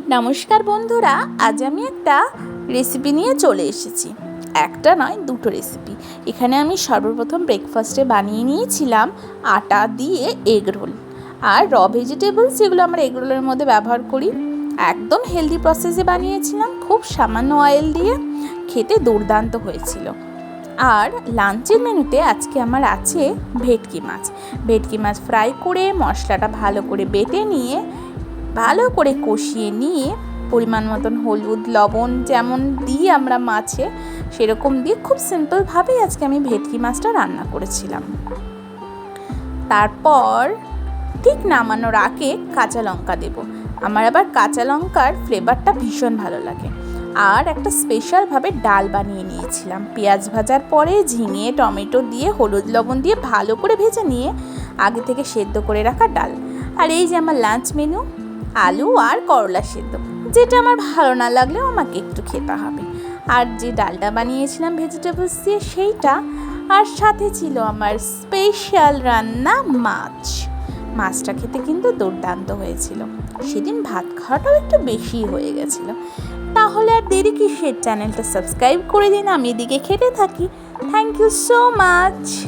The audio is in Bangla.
নমস্কার বন্ধুরা, আজ আমি একটা রেসিপি নিয়ে চলে এসেছি। একটা নয়, দুটো রেসিপি। এখানে আমি সর্বপ্রথম ব্রেকফাস্টে বানিয়ে নিয়েছিলাম আটা দিয়ে এগ রোল আর ভেজিটেবলস, যেগুলো আমরা এগ রোলের মধ্যে ব্যবহার করি। একদম হেলদি প্রসেসে বানিয়েছিলাম, খুব সামান্য অয়েল দিয়ে। খেতে দুর্দান্ত হয়েছিল। আর লাঞ্চের মেনুতে আজকে আমার আছে ভেটকি মাছ। ভেটকি মাছ ফ্রাই করে মশলাটা ভালো করে বেটে নিয়ে, ভালো করে কষিয়ে নিয়ে, পরিমাণ মতন হলুদ লবণ যেমন দিই আমরা মাছে, সেরকম দিয়ে খুব সিম্পলভাবেই আজকে আমি ভেটকি মাছটা রান্না করেছিলাম। তারপর ঠিক নামানোর আগে কাঁচা লঙ্কা দেব। আমার আবার কাঁচা লঙ্কার ফ্লেভারটা ভীষণ ভালো লাগে। আর একটা স্পেশালভাবে ডাল বানিয়ে নিয়েছিলাম। পেঁয়াজ ভাজার পরে ঝিঙে টমেটো দিয়ে হলুদ লবণ দিয়ে ভালো করে ভেজে নিয়ে আগে থেকে সেদ্ধ করে রাখা ডাল। আর এই যে আমার লাঞ্চ মেনু, আলু আর করলা সেদ্ধ, যেটা আমার ভালো না লাগলেও আমাকে একটু খেতে হবে। আর যে ডালটা বানিয়েছিলাম ভেজিটেবলস দিয়ে, সেইটা। আর সাথে ছিল আমার স্পেশাল রান্না মাছ। মাছটা খেতে কিন্তু দুর্দান্ত হয়েছিল। সেদিন ভাত খাওয়াটাও একটু বেশি হয়ে গেছিলো। তাহলে আর দেরি কিসের, চ্যানেলটা সাবস্ক্রাইব করে দিন, আমি এদিকে খেতে থাকি। Thank you so much.